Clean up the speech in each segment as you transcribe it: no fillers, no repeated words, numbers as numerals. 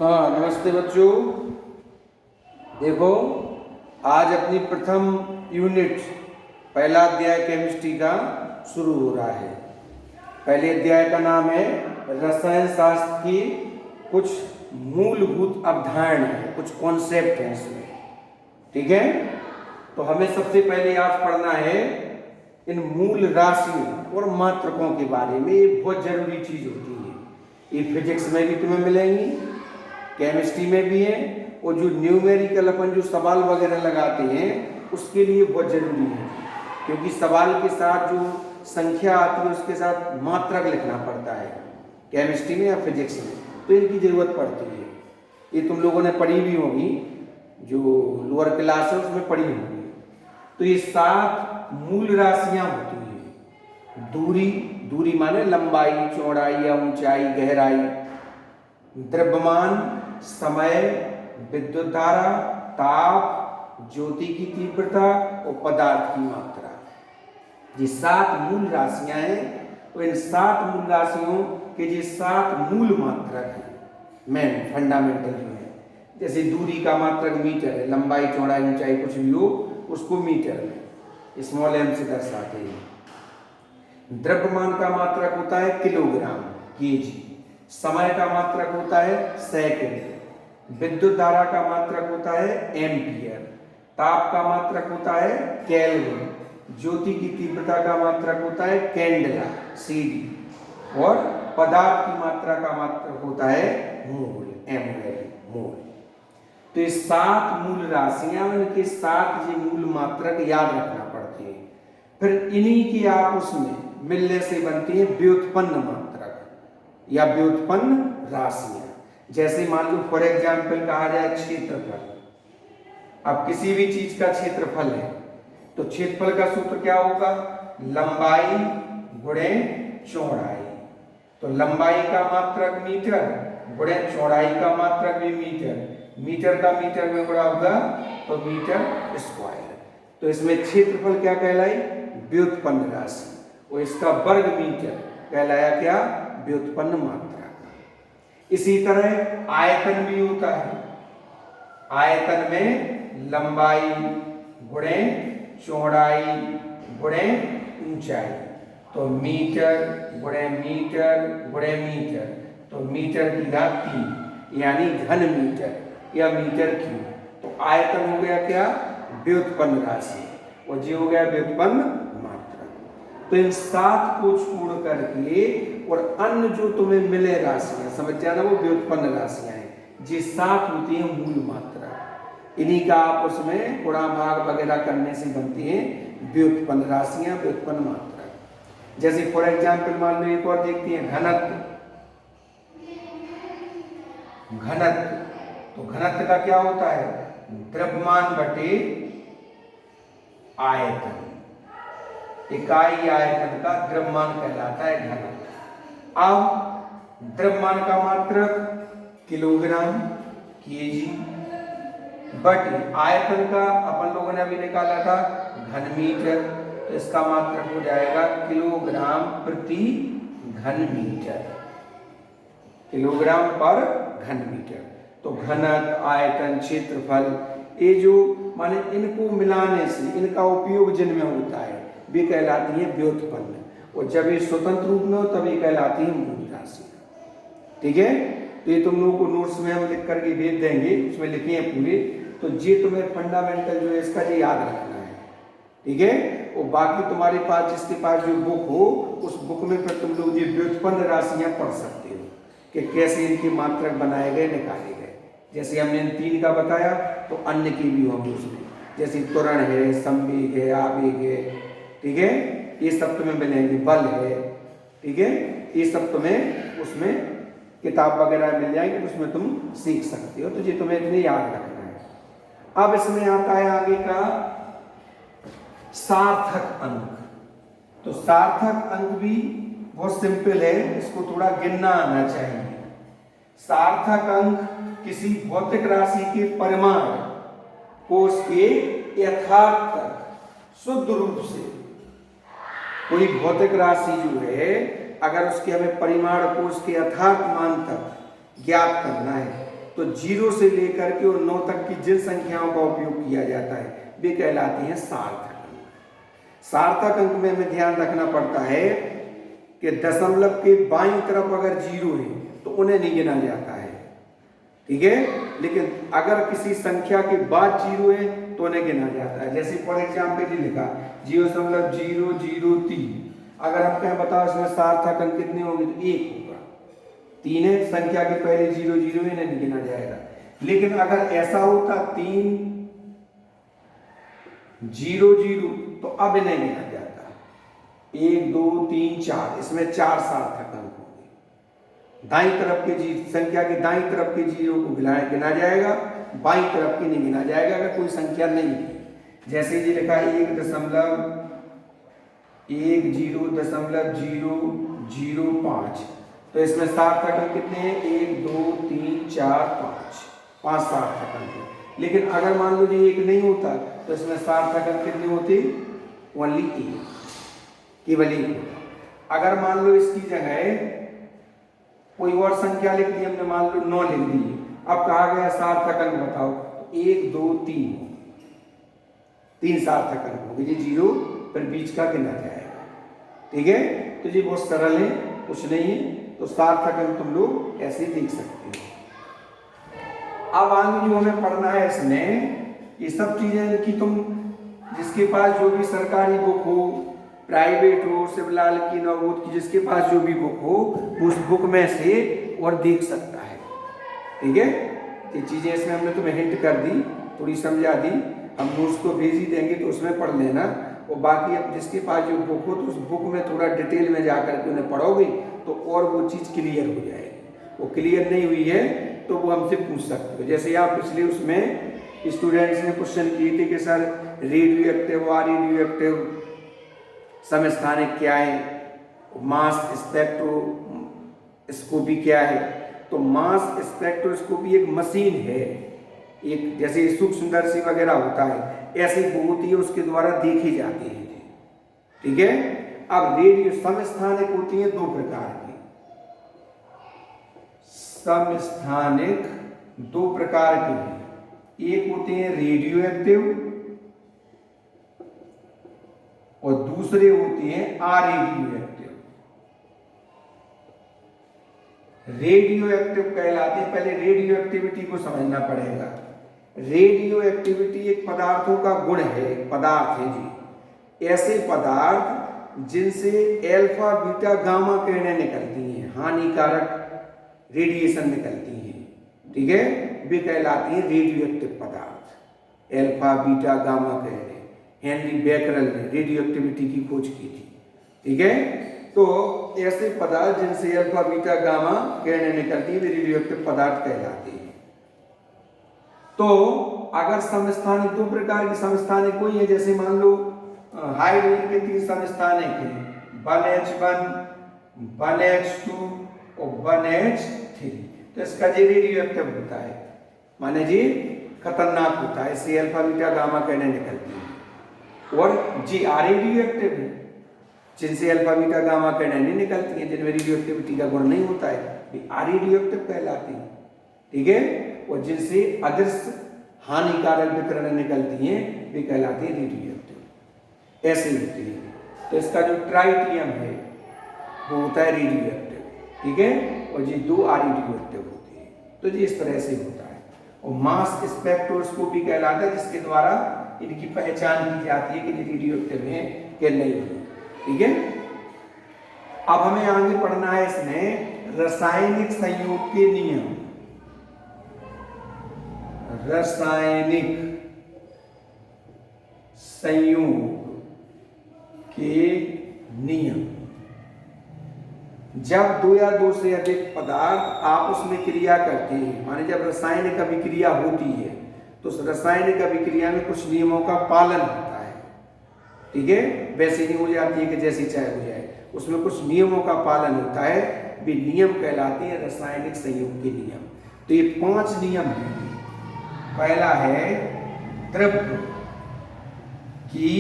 हाँ, नमस्ते बच्चों। देखो, आज अपनी प्रथम यूनिट पहला अध्याय केमिस्ट्री का शुरू हो रहा है। पहले अध्याय का नाम है रसायन शास्त्र की कुछ मूलभूत अवधारणाएं, कुछ कॉन्सेप्ट हैं इसमें। ठीक है, तो हमें सबसे पहले आज पढ़ना है इन मूल राशियों और मात्रकों के बारे में। ये बहुत जरूरी चीज होती है। ये फिजिक्स में भी तुम्हें मिलेंगी, केमिस्ट्री में भी है, और जो न्यूमेरिकल अपन जो सवाल वगैरह लगाते हैं उसके लिए बहुत जरूरी है, क्योंकि सवाल के साथ जो संख्या आती है उसके साथ मात्रक लिखना पड़ता है केमिस्ट्री में या फिजिक्स में, तो इनकी जरूरत पड़ती है। ये तुम लोगों ने पढ़ी भी होगी, जो लोअर क्लास है उसमें पढ़ी होगी। तो ये 7 मूल राशियां होती हैं। दूरी, दूरी माने लंबाई, चौड़ाई या ऊंचाई, गहराई। द्रव्यमान, समय, विद्युत धारा, ताप, ज्योति की तीव्रता और पदार्थ की मात्रा। ये 7 मूल राशियां हैं। तो इन 7 मूल राशियों के ये 7 मूल मात्रक हैं, मेन फंडामेंटल जो है। जैसे दूरी का मात्रक मीटर है, लंबाई, चौड़ाई, ऊंचाई कुछ भी हो उसको मीटर में स्मॉल m से दर्शाते हैं। द्रव्यमान का मात्रक होता है किलोग्राम, केजी। समय का मात्रक होता है सेकंड। विद्युत धारा का मात्रक होता है एम्पियर। ताप का मात्रक होता है केल्विन। ज्योति की तीव्रता का मात्रक होता है कैंडेला, सीडी। और पदार्थ की मात्रा का मात्रक होता है मोल, मोल। तो ये 7 मूल राशियां, इनके 7 ये मूल मात्रक याद रखना पड़ते हैं। फिर इन्हीं की आपस में मिलने से बनती है व्युत्पन्न मात्रक या व्युत्पन्न राशियां। जैसे मान लो फॉर एग्जाम्पल कहा जाए क्षेत्रफल। अब किसी भी चीज का क्षेत्रफल है तो क्षेत्रफल का सूत्र क्या होगा? लंबाई गुणे चौड़ाई। तो लंबाई का मात्रक मीटर गुणे चौड़ाई का मात्रक भी मीटर। मीटर का मीटर में गुणा होगा तो मीटर स्क्वायर। तो इसमें क्षेत्रफल क्या कहलाई? व्युत्पन्न राशि। और इसका वर्ग मीटर कहलाया क्या? व्युत्पन्न मात्रा। इसी तरह आयतन भी होता है। आयतन में लंबाई गुणे चौड़ाई गुणे ऊंचाई। तो मीटर गुणे मीटर गुणे मीटर, तो मीटर की घात 3 यानी घन मीटर या मीटर क्यूब। तो आयतन हो गया क्या? व्युत्पन्न राशि। और ये हो गया व्युत्पन्न मात्रा। तो इन 7 को छोड़ करके और अन्य जो तुम्हें मिले राशियां, समझ जाना, वो व्युत्पन्न राशियां हैं। ये 7 होती हैं मूल मात्रा। इन्हीं का आपस में गुणा भाग वगैरह करने से बनती हैं व्युत्पन्न राशियां, व्युत्पन्न मात्रा। जैसे फॉर एग्जाम्पल मान लो एक और देखते हैं, घनत्व। घनत्व, तो घनत्व का क्या होता है? द्रव्यमान बटे आयतन। इकाई आयतन का द्रव्यमान कहलाता है घनत्व। अब द्रव्यमान का मात्रक किलोग्राम, केजी, बटे आयतन का अपन लोगों ने अभी निकाला था घन मीटर। तो इसका मात्रक हो जाएगा किलोग्राम प्रति घन मीटर, किलोग्राम पर घन मीटर। तो घनत्व, आयतन, क्षेत्रफल, ये जो माने इनको मिलाने से इनका उपयोग जिनमें होता है वे कहलाती है व्युत्पन्न। और जब ये स्वतंत्र रूप में हो तब ये कहलाती है मूल राशि। ठीक है, तो ये तुम लोगों को नोट्स में हम लिख करके भेज देंगे, उसमें लिखे हैं पूरे। तो ये तुम्हें फंडामेंटल जो है इसका ये याद रखना है। ठीक है, और बाकी तुम्हारे पास जिसके पास जो बुक हो उस बुक में फिर तुम लोग ये व्युत्पन्न राशियां पढ़ सकते हो कि कैसे इनके मात्रक बनाए गए, निकाले गए। जैसे हमने इन 3 का बताया तो अन्य की भी होंगी उसमें, जैसे त्वरण है, संवेग है, आवेग है। ठीक है, ये सब तुम्हें मिलेंगे, बल है। ठीक है, ये सब तुम्हें उसमें किताब वगैरह मिल जाएगी, तो उसमें तुम सीख सकते हो। तो ये तुम्हें इतने याद रखना है। अब इसमें आता है आगे का सार्थक अंक। तो सार्थक अंक भी बहुत सिंपल है, इसको थोड़ा गिनना आना चाहिए। सार्थक अंक किसी भौतिक राशि के परिमाण को उसके यथार्थ तक शुद्ध रूप से, कोई भौतिक राशि जो है अगर उसके हमें परिमाण को उसके यथार्थ मान तक ज्ञात करना है तो 0 से लेकर के और 9 तक की जिन संख्याओं का उपयोग किया जाता है वे कहलाती हैं सार्थक अंक। सार्थक अंक में हमें ध्यान रखना पड़ता है कि दशमलव के बाईं तरफ अगर 0 है तो उन्हें नहीं गिना जाता है, ठीक है। लेकिन अगर किसी संख्या के बाद 0 है तो उन्हें गिना जाता है। जैसे फॉर एग्जाम्पल लिखा 0.003, अगर आप कहें बताओ इसमें सार्थक अंक कितने होंगे तो 1 होगा। 3 है, संख्या के पहले 0 0 है, नहीं गिना जाएगा। लेकिन अगर ऐसा होता 3 0 0 तो अब नहीं गिना जाता। 1 2 3 4, इसमें 4 सार्थक अंक होंगे। दाईं तरफ के संख्या के दाईं तरफ के 0 को गिना जाएगा, बाईं तरफ के नहीं गिना जाएगा अगर कोई संख्या नहीं है। जैसे ये लिखा 1.1005, तो इसमें सार्थक अंक कितने हैं 1 2 3 4 5 सार्थक अंक है। लेकिन अगर मान लो ये 1 नहीं होता तो इसमें सार्थक अंक कितने होते, ओनली 1, केवल 1 होता। अगर मान लो इसकी जगह कोई और संख्या लिख दी हमने, मान लो 9 लिख दी, अब कहा गया सार्थक अंक बताओ, 1 2 3 सार्थक अंक होंगे। ये 0 पर बीच का गिना जाएगा, ठीक है। तो ये बहुत सरल है, कुछ नहीं है। तो सार्थक अंक तुम लोग ऐसे देख सकते हो। अब आगे जो हमें पढ़ना है इसमें ये सब चीजें कि तुम जिसके पास जो भी सरकारी बुक हो, प्राइवेट हो, शिवलाल की, नवोद की, जिसके पास जो भी बुक हो उस बुक में से और देख सकता है, ठीक है। ये चीजें इसमें हमने तुम्हें हिंट कर दी, थोड़ी समझा दी। हम नोट्स को भेज ही देंगे तो उसमें पढ़ लेना। और बाकी अब जिसके पास जो बुक हो तो उस बुक में थोड़ा डिटेल में जाकर के उन्हें पढ़ोगे तो और वो चीज़ क्लियर हो जाएगी। वो क्लियर नहीं हुई है तो वो हमसे पूछ सकते हो। जैसे आप पिछले उसमें स्टूडेंट्स ने क्वेश्चन किए थे कि sir radio active, radio active समस्थानिक क्या है, मास स्पेक्ट्रोस्कोपी क्या है। तो मास स्पेक्ट्रोस्कोपी एक मशीन है, एक जैसे सूक्ष्मदर्शी वगैरह होता है, ऐसी वो होती है, उसके द्वारा देखी जाती है, ठीक है। अब रेडियो समस्थानिक होती है 2 प्रकार की। समस्थानिक 2 प्रकार के हैं, एक होते हैं रेडियो एक्टिव और दूसरे होते हैं अरेडियो एक्टिव। रेडियो एक्टिव कहलाते हैं, पहले रेडियो एक्टिविटी को समझना पड़ेगा। रेडियो एक्टिविटी एक पदार्थों का गुण है, पदार्थ है जी, ऐसे पदार्थ जिनसे अल्फा बीटा गामा किरणें निकलती हैं, हानिकारक रेडिएशन निकलती हैं, ठीक है, वे कहलाती हैं रेडियो एक्टिव पदार्थ। अल्फा बीटा गामा किरणें, हेनरी बेकरल ने रेडियो एक्टिविटी की खोज की थी, ठीक है। तो ऐसे पदार्थ जिनसे अल्फा बीटा गामा किरणें निकलती हैं वे रेडियो एक्टिव पदार्थ कहलाते हैं। तो अगर समस्थानिक 2 प्रकार की समस्थानिक कोई है, जैसे मान लो हाइड्रोजन के 3 समस्थानिक हैं, 1H1, 1H2 और 1H3। तो इसका जी रेडियो एक्टिव होता है, माने जी खतरनाक होता है, इससे अल्फा बीटा गामा किरणें निकलती हैं। और जी रेडियो एक्टिव है, जिनसे अल्फा बीटा गामा किरणें नहीं निकलती हैं, जिनमें रेडियो एक्टिविटी का गुण नहीं होता है, वे अरेडियो एक्टिव कहलाती हैं, ठीक है। और जिनसे अदृश्य हानिकारक विकिरणें निकलती हैं वे कहलाती हैं रेडियो एक्टिव, ऐसे होती है। तो इसका जो ट्राइटियम है वो होता है रेडियो एक्टिव, ठीक है। और ये 2 अरेडियो एक्टिव होती है। तो ये इस तरह से होता है। और मास स्पेक्ट्रोस्कोपी कहलाता है, जिसके द्वारा इनकी पहचान की जाती है कि ये रेडियो एक्टिव है कि नहीं है, ठीक है। अब हमें आगे पढ़ना है इसमें रासायनिक संयोग के नियम। रासायनिक संयोग के नियम। जब 2 या 2 से अधिक पदार्थ आपस में क्रिया करते हैं, माने जब रासायनिक अभिक्रिया होती है तो उस रासायनिक अभिक्रिया में कुछ नियमों का पालन होता है, ठीक है। वैसे नहीं हो जाती है कि जैसी चाहे हो जाए, उसमें कुछ नियमों का पालन होता है, वे नियम कहलाते हैं रासायनिक संयोग के नियम। तो ये 5 नियम हैं। पहला है द्रव्य की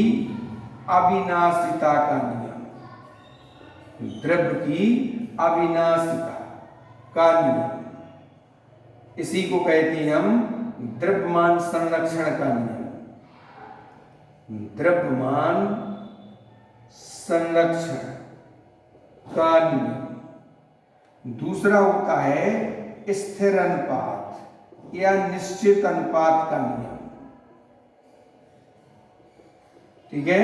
अविनाशिता का नियम, द्रव्य की अविनाशिता का नियम। इसी को कहते हैं हम द्रव्यमान संरक्षण का नियम। द्रव्यमान संरक्षण का नियम। दूसरा होता है स्थिर अनुपात या निश्चित अनुपात का नियम। ठीक है।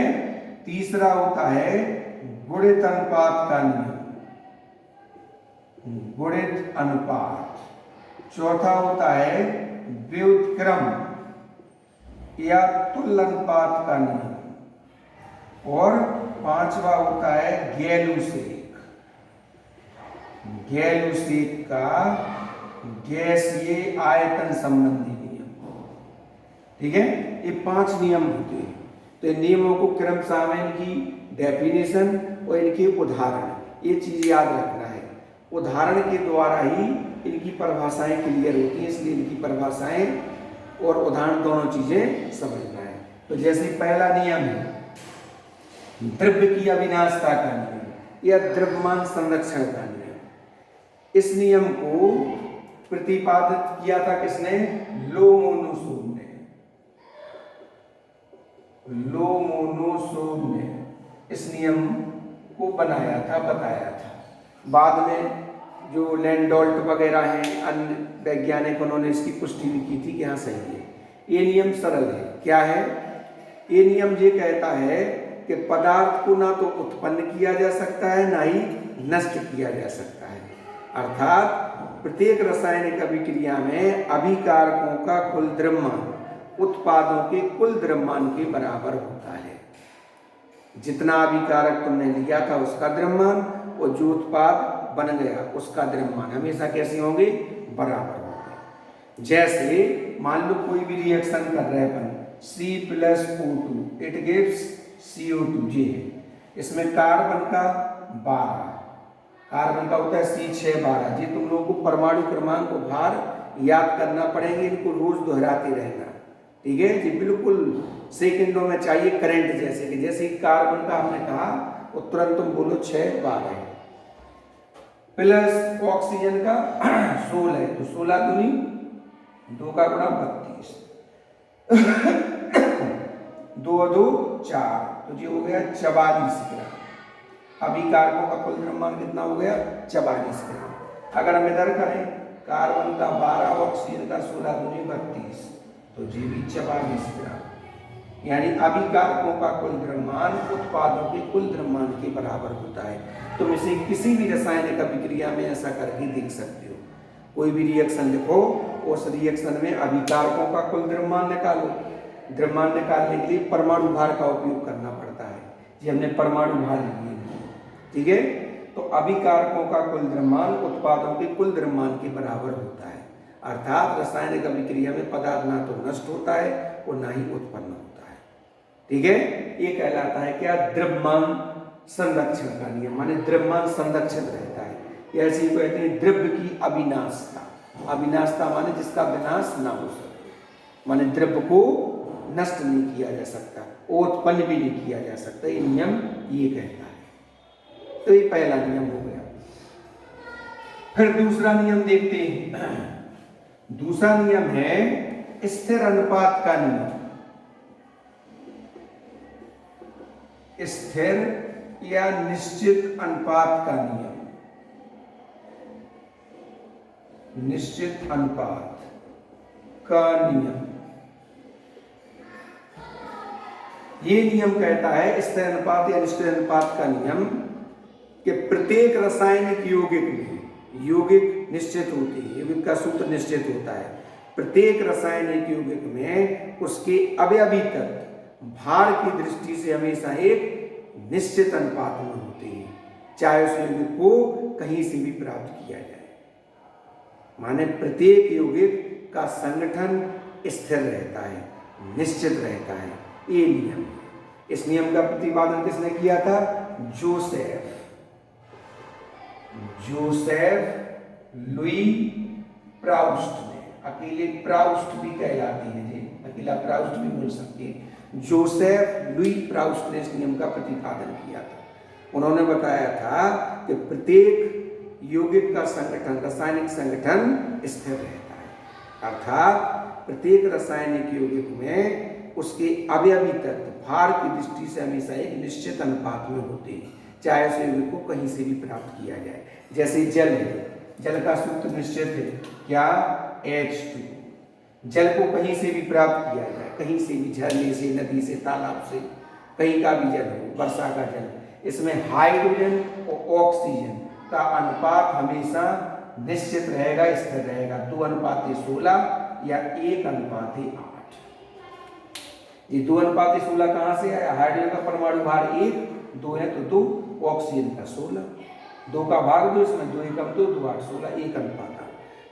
तीसरा होता है गुणित अनुपात का नियम, गुणित अनुपात। चौथा होता है व्युत्क्रम या तुल्य अनुपात का नियम। और पांचवा होता है गैलूसेक, गैलूसेक का गैसीय आयतन संबंधी नियम। ठीक है। ये 5 नियम होते हैं। तो इन नियमों को क्रमशः में इनकी डेफिनेशन और इनके उदाहरण, ये चीज याद रखना है। उदाहरण के द्वारा ही इनकी परिभाषाएं क्लियर होती हैं, इसलिए इनकी परिभाषाएं और उदाहरण दोनों चीजें समझना है। तो जैसे पहला नियम है द्रव्य की अविनाशता का नियम या द्रव्यमान संरक्षण का नियम। इस नियम को प्रतिपादित किया था किसने? लोमोनोसोव ने। लोमोनोसोव ने इस नियम को बनाया था, बताया था। बाद में जो लैंडोल्ट वगैरह हैं, अन्य वैज्ञानिक, उन्होंने इसकी पुष्टि भी की थी कि हाँ सही है। ये नियम सरल है। क्या है ये नियम? ये कहता है कि पदार्थ को ना तो उत्पन्न किया जा सकता है, ना ही नष्ट किया जा सकता है। अर्थात प्रत्येक रासायनिक अभिक्रिया में अभिकारकों का कुल द्रव्यमान उत्पादों के कुल द्रव्यमान के बराबर होता है। जितना अभिकारक तुमने लिया था उसका द्रव्यमान और जो उत्पाद बन गया उसका द्रव्यमान हमेशा कैसे होंगे? बराबर होंगे। जैसे मान लो कोई भी रिएक्शन कर रहे हैं अपन, C+O2 इट गिव्स CO2 जी है। इसमें कार्बन का 12, कार्बन का होता है C612। जी तुम लोगों को परमाणु क्रमांक को भार याद करना पड़ेंगे, इनको रोज दोहराते रहना। ठीक है जी, बिल्कुल सेकंडों में चाहिए करंट। जैसे कि जैसे कार्बन का हमने कहा वो तुरंत तुम बोलो 612 प्लस ऑक्सीजन का 16 है, तो 16 दूनी 2 का गुणा 32, 2 2 4, तो ये हो गया 44 ग्राम। अभिकारकों का कुल द्रव्यमान कितना हो गया? 44 ग्राम। अगर हम इधर करें कार्बन का 12, ऑक्सीजन का 16 दूनी 32, तो ये भी 44 ग्राम। यानी अभिकारकों का कुल द्रव्यमान उत्पादों के कुल द्रव्यमान के बराबर होता है। तुम इसे किसी भी रासायनिक अभिक्रिया में ऐसा करके देख सकते हो। कोई भी रिएक्शन लिखो, उस रिएक्शन में अभिकारकों का कुल द्रव्यमान निकालो। द्रव्यमान निकालने के लिए परमाणु भार का उपयोग करना पड़ता है। जी हमने परमाणु भार लिए। ठीक है। तो अभिकारकों का कुल द्रव्यमान उत्पादों के कुल द्रव्यमान के बराबर होता है। अर्थात रासायनिक अभिक्रिया में पदार्थ ना तो नष्ट होता है और ना ही उत्पन्न होता है। ठीक है। ये कहलाता है क्या? द्रव्यमान संरक्षण का नियम, माने द्रव्यमान संरक्षित रहता है। ऐसे ही कहते हैं द्रव्य की अविनाशता। अविनाशता माने जिसका विनाश ना हो सके, माने द्रव्य को नष्ट नहीं किया जा सकता, उत्पन्न भी नहीं किया जा सकता। ये नियम ये कहता है। तो ये पहला नियम हो गया। फिर दूसरा नियम देखते हैं। दूसरा नियम है स्थिर अनुपात का नियम। स्थिर या निश्चित अनुपात का नियम। निश्चित अनुपात का नियम। ये नियम कहता है, स्थिर अनुपात या निश्चित अनुपात का नियम, कि प्रत्येक रासायनिक यौगिक में, यौगिक निश्चित होती है, यौगिक का सूत्र निश्चित होता है। प्रत्येक रासायनिक यौगिक में उसके अवयवी तत्व भार की दृष्टि से हमेशा एक निश्चित अनुपात में होते हैं, चाहे उस यौगिक को कहीं से भी प्राप्त किया जाए। माने प्रत्येक यौगिक का संगठन स्थिर रहता है, निश्चित रहता है। ये नियम। इस नियम का प्रतिपादन किसने किया था? जोसेफ लुई प्राउस्ट ने। अकेले प्राउस्ट भी कहलाते हैं जी, अकेला प्राउस्ट भी बोल सकते हैं। जोसेफ लुई प्राउस्ट ने इस नियम का प्रतिपादन किया था। उन्होंने बताया था कि प्रत्येक यौगिक का संगठन, रासायनिक संगठन स्थिर रहता है। अर्थात प्रत्येक रासायनिक यौगिक में उसके अवयवी तत्व भार की दृष्टि से हमेशा एक निश्चित अनुपात में होते हैं, चाहे उस यौगिक को कहीं से भी प्राप्त किया जाए। जैसे जल है, जल का सूत्र निश्चित है, क्या? H2। जल को कहीं से भी प्राप्त किया जाए, कहीं से भी, झरने से, नदी से, तालाब से, कहीं का भी जल हो, वर्षा का जल, इसमें हाइड्रोजन और ऑक्सीजन का अनुपात हमेशा निश्चित रहेगा, स्थिर रहेगा, 2:16 या 1:8। ये 2:16 कहाँ से आया? हाइड्रोजन का परमाणु भार 1, 2 है तो 2, ऑक्सीजन का 16, 2 का भाग 2, इसमें 2 एकम 2, 2 8 16, 1:8।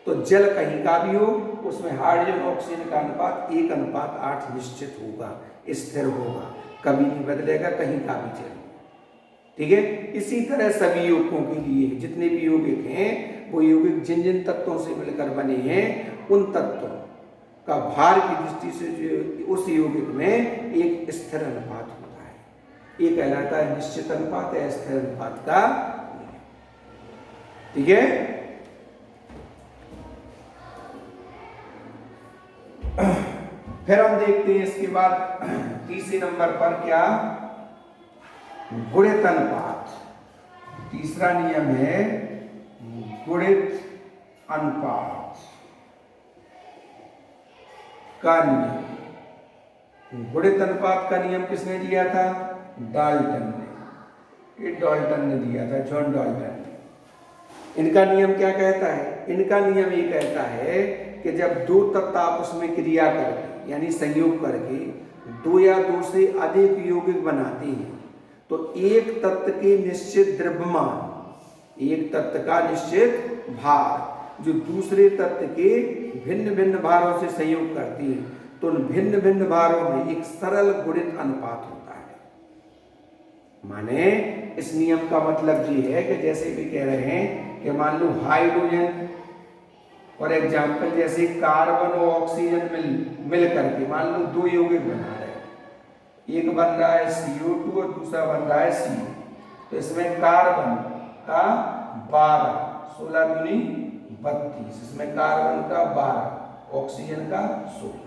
तो जल कहीं का भी हो उसमें हाइड्रोजन ऑक्सीजन का अनुपात 1:8 निश्चित होगा, स्थिर होगा, कभी नहीं बदलेगा, कहीं का भी जल। ठीक है, इसी तरह सभी यौगिकों के लिए जितने भी यौगिक हैं वो यौगिक जिन जिन तत्वों से मिलकर बने हैं उन तत्वों का भार की दृष्टि से जो उस यौगिक में एक स्थिर अनुपात होता है, ये कहलाता है निश्चित अनुपात या स्थिर अनुपात का। ठीक है, फिर हम देखते हैं इसके बाद तीसरे नंबर पर क्या? गुणित अनुपात। तीसरा नियम है गुणित अनुपात का नियम। गुणित अनुपात का नियम किसने दिया था? डाल्टन ने। ये डाल्टन ने दिया था, जॉन डाल्टन ने। इनका नियम क्या कहता है? इनका नियम ये कहता है कि जब दो तत्व आपस में क्रिया करके यानी संयोग करके 2 या 2 से अधिक यौगिक बनाते हैं तो एक तत्व के निश्चित द्रव्यमान, एक तत्व का निश्चित भार जो दूसरे तत्व के भिन्न भिन्न भारों से संयोग करती है तो उन भिन्न भिन्न भारों में एक सरल गुणित अनुपात होता है। माने इस नियम का मतलब ये है कि जैसे भी कह रहे हैं कि मान लो हाइड्रोजन फॉर एग्जाम्पल जैसे कार्बन और ऑक्सीजन मिल करके मान लो 2 यौगिक बना रहे हैं, एक बन रहा है CO2 और दूसरा बन रहा है CO। तो इसमें कार्बन का 12, 16 दूनी 32, इसमें कार्बन का 12, ऑक्सीजन का 16।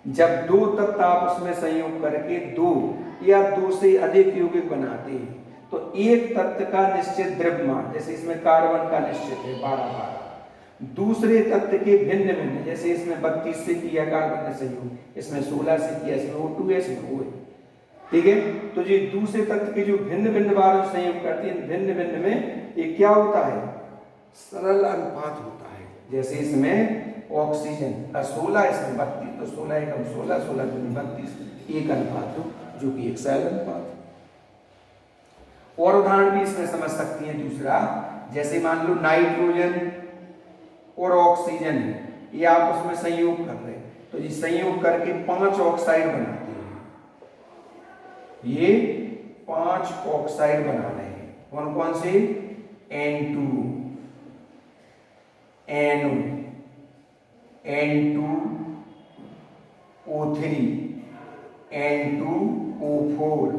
जब 2 तत्व आपस में संयोग करके 2 या 2 से अधिक यौगिक बनाते हैं तो एक तत्व का निश्चित द्रव्यमान, जैसे इसमें कार्बन का निश्चित है 12, दूसरे तत्व के भिन्न भिन्न, जैसे इसमें 32 से किया कार्बन ने संयोग, इसमें 16 से किया, इसमें O2 है, इसमें O है। ठीक है, तो ये दूसरे तत्व के जो भिन्न भिन्न भारों से संयोग करती है भिन्न भिन्न में ये क्या होता है? सरल अनुपात होता है। जैसे इसमें ऑक्सीजन का 16, इसमें 32, तो 16 एकम 16, 16 दूनी 32, एक अनुपात हो जो कि एक सरल अनुपात। और उदाहरण भी इसमें समझ सकती हैं। दूसरा, जैसे मान लो नाइट्रोजन और ऑक्सीजन है, ये आपस में संयोग कर रहे हैं तो ये संयोग करके 5 ऑक्साइड बनाते हैं। ये 5 ऑक्साइड बना रहे हैं। कौन कौन से? N2, NO, N2O3, N2O4,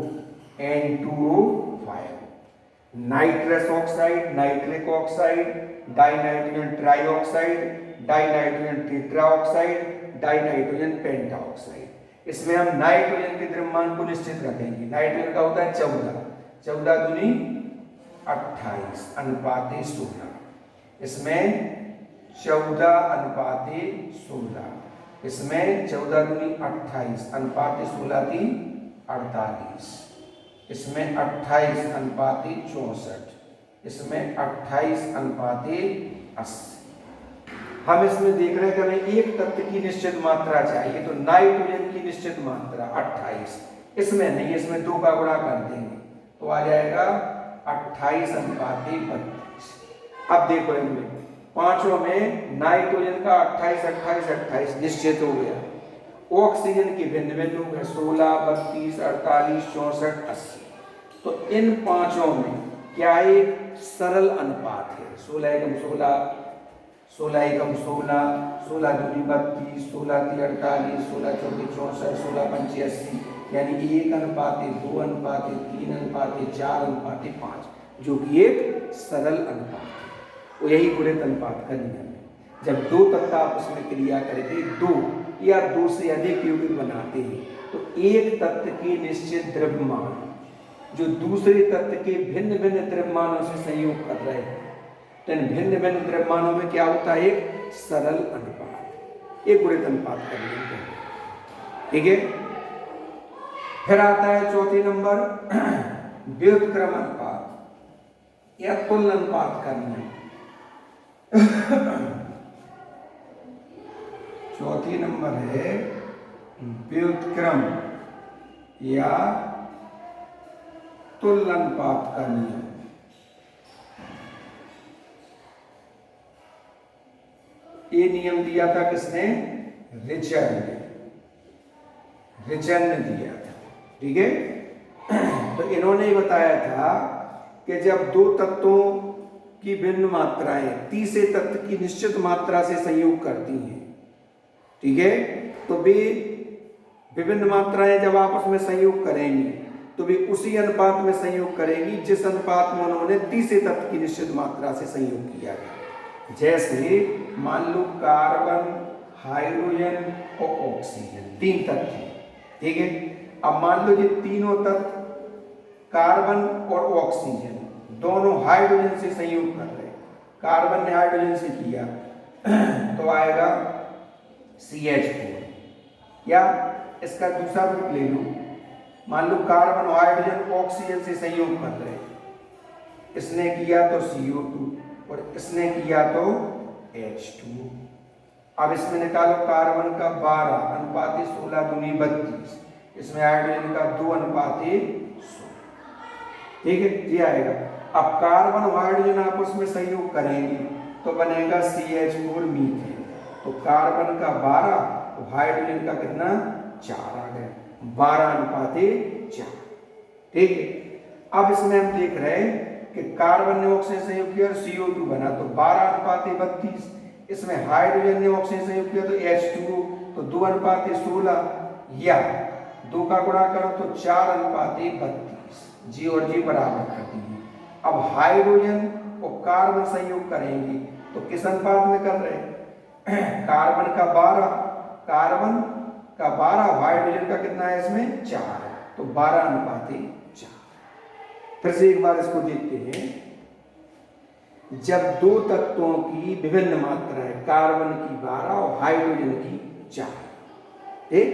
N2O5, nitrous oxide, nitric oxide, dinitrogen trioxide, dinitrogen tetroxide, dinitrogen pentoxide. इसमें हम नाइट्रोजन के द्रव्यमान को निश्चित रखेंगे। नाइट्रोजन का होता है 14, 14 दूनी 28 अनुपाते 16, इसमें 14:16, इसमें 14 दूनी 28 अनुपाते 16 की 48, इसमें 28:64, इसमें 28:80। हम इसमें देख रहे हैं कि हमें एक तत्व की निश्चित मात्रा चाहिए तो नाइट्रोजन की निश्चित मात्रा 28, इसमें नहीं, इसमें 2 का गुणा कर देंगे तो आ जाएगा 28:32। अब देखो इनमें पांचों में नाइट्रोजन का 28, 28, 28 निश्चित हो गया, ऑक्सीजन की भिन्न भिन्न हो गए 16, 32, 48, 64, 80। तो इन पांचों में क्या एक सरल अनुपात है? 16 एकम 16, 16 एकम 16, 16 दूनी 32, 16 ती 48, 16 चौकी 64, 16 पंची 80, यानी 1:2:3:4:5, जो कि एक सरल अनुपात है। वो यही गुणित अनुपात का नियम है। जब दो तत्व आपस में क्रिया करके दो या दो से अधिक यौगिक बनाते हैं तो एक तत्व के निश्चित द्रव्यमान जो दूसरे तत्व के भिन्न भिन्न द्रव्यमानों से संयोग कर रहे हैं, तो इन भिन्न भिन्न द्रव्यमानों में क्या होता है? एक सरल अनुपात, एक गुणित अनुपात कर लेते हैं। ठीक है, फिर आता है चौथे नंबर व्युत्क्रम अनुपात या तुल्य अनुपात का नियम। चौथी नंबर है व्युत्क्रम या तुल्य अनुपात का नियम। ये नियम दिया था किसने? रिचर ने दिया था। ठीक है, तो इन्होंने बताया था कि जब दो तत्वों की भिन्न मात्राएं तीसरे तत्व की निश्चित मात्रा से संयोग करती हैं, ठीक है, तो वे विभिन्न मात्राएं जब आपस में संयोग करेंगी तो वे उसी अनुपात में संयोग करेंगी जिस अनुपात में उन्होंने तीसरे तत्व की निश्चित मात्रा से संयोग किया है। जैसे मान लो कार्बन, हाइड्रोजन और ऑक्सीजन, तीन तत्व हैं। ठीक है, अब मान लो ये तीनों तत्व कार्बन और ऑक्सीजन दोनों हाइड्रोजन से संयोग कर रहे हैं। कार्बन ने हाइड्रोजन से किया तो आएगा CH4, या इसका दूसरा रूप ले लो, मान लो कार्बन और हाइड्रोजन ऑक्सीजन से संयोग कर रहे हैं, इसने किया तो CO2 और इसने किया तो H2। अब इसमें निकालो कार्बन का 12 अनुपात 16 दूनी 32, इसमें हाइड्रोजन का 2 अनुपात 16। ठीक है, ये आएगा। अब कार्बन और हाइड्रोजन आपस में संयोग करेंगे तो बनेगा CH4 मीथेन। तो कार्बन का 12 और हाइड्रोजन का कितना? 4 आ गया, 12 अनुपात 4। ठीक है, अब इसमें हम देख रहे हैं कि कार्बन ने ऑक्सीजन संयोग किया तो CO2 बना तो 12 अनुपात 32, इसमें हाइड्रोजन ने ऑक्सीजन संयोग किया तो H2O तो 2 अनुपात 16, या 2 का गुणा करो तो 4 अनुपात 32, जी और जी बराबर कर दिए। अब हाइड्रोजन और कार्बन संयोग करेंगे तो किस अनुपात में कर रहे हैं? कार्बन का 12, हाइड्रोजन का कितना है इसमें? 4 है, तो 12 अनुपात 4। फिर से एक बार इसको देखते हैं। जब दो तत्वों की विभिन्न मात्राएं, कार्बन की 12 और हाइड्रोजन की 4, ठीक,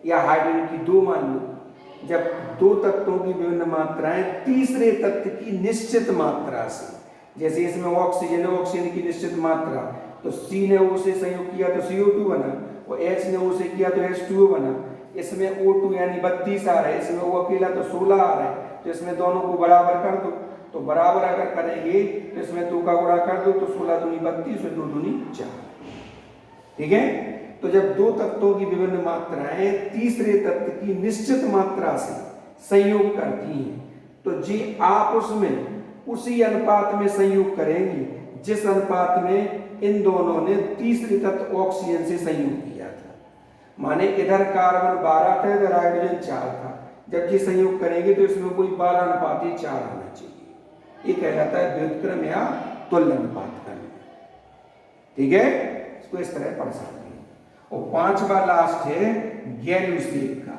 या हाइड्रोजन की 2 मान लो, जब दो तत्वों की विभिन्न मात्राएं तीसरे तत्व की निश्चित मात्रा से, जैसे इसमें ऑक्सीजन है, ऑक्सीजन की निश्चित मात्रा, तो C ने O से संयोग किया तो CO2 बना, और H ने O से किया तो H2O बना। इसमें O2 यानी 32 आ रहा है, इसमें O अकेला तो 16 आ रहा है, तो इसमें दोनों को बराबर कर दो। तो बराबर अगर करेंगे तो इसमें 2 का गुणा कर दो तो 16 दूनी 32 और 2 दूनी 4। ठीक है, तो जब दो तत्वों की विभिन्न मात्राएं तीसरे तत्व की निश्चित मात्रा से संयोग करती हैं तो जी आप उसमें उसी अनुपात में संयोग करेंगे जिस अनुपात में इन दोनों ने तीसरे तत्व ऑक्सीजन से संयोग किया था। माने इधर कार्बन 12 था, इधर हाइड्रोजन 4 था, जब ये संयोग करेंगे तो इसमें कोई 12 अनुपात 4 आना चाहिए। ये कहलाता है व्युत्क्रम या तुल्य अनुपात का नियम। ठीक है, इसको इस तरह पढ़ सकते हैं। और 5वां लास्ट है गैल्यूसेक का।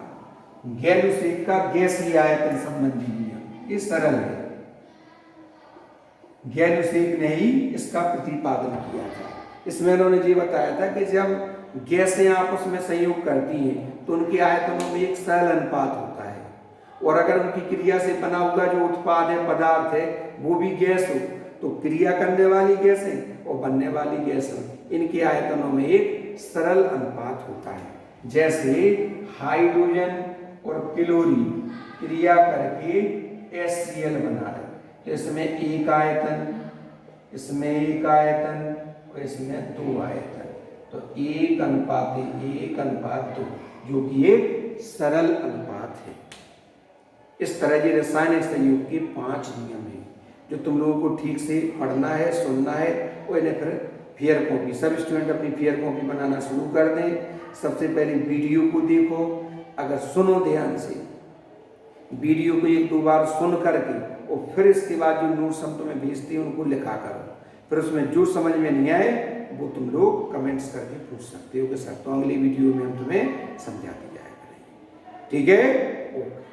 गैल्यूसेक का गैसीय आयतन संबंधी नियम, ये सरल है। गैल्यूसेक ने ही इसका प्रतिपादन किया था। इसमें उन्होंने ये बताया था कि जब गैसें आपस में संयोग करती हैं तो उनके आयतनों में एक सरल अनुपात होता है, और अगर उनकी क्रिया से बना हुआ जो उत्पाद है, पदार्थ है, वो भी गैस हो तो क्रिया करने वाली गैसें और बनने वाली गैसें, इनके आयतनों में एक सरल अनुपात होता है। जैसे हाइड्रोजन और क्लोरीन क्रिया करके HCl बना रहे, तो इसमें एक आयतन, इसमें एक आयतन और इसमें 2 आयतन, तो 1:1:2, जो कि एक सरल अनुपात है। इस तरह ये रासायनिक संयोग के 5 नियम हैं जो तुम लोगों को ठीक से पढ़ना है, सुनना है, और इन्हें फिर फेयर कॉपी, सब स्टूडेंट अपनी फेयर कॉपी बनाना शुरू कर दें। सबसे पहले वीडियो को देखो, अगर सुनो ध्यान से, वीडियो को 1-2 बार सुन करके और फिर इसके बाद जो नोट्स हम तुम्हें भेजते हैं उनको लिखा करो। फिर उसमें जो समझ में नहीं आए वो तुम लोग कमेंट्स करके पूछ सकते हो कि सर, तो अगली वीडियो में हम तुम्हें समझाते जाया करेंगे। ठीक है, ओके।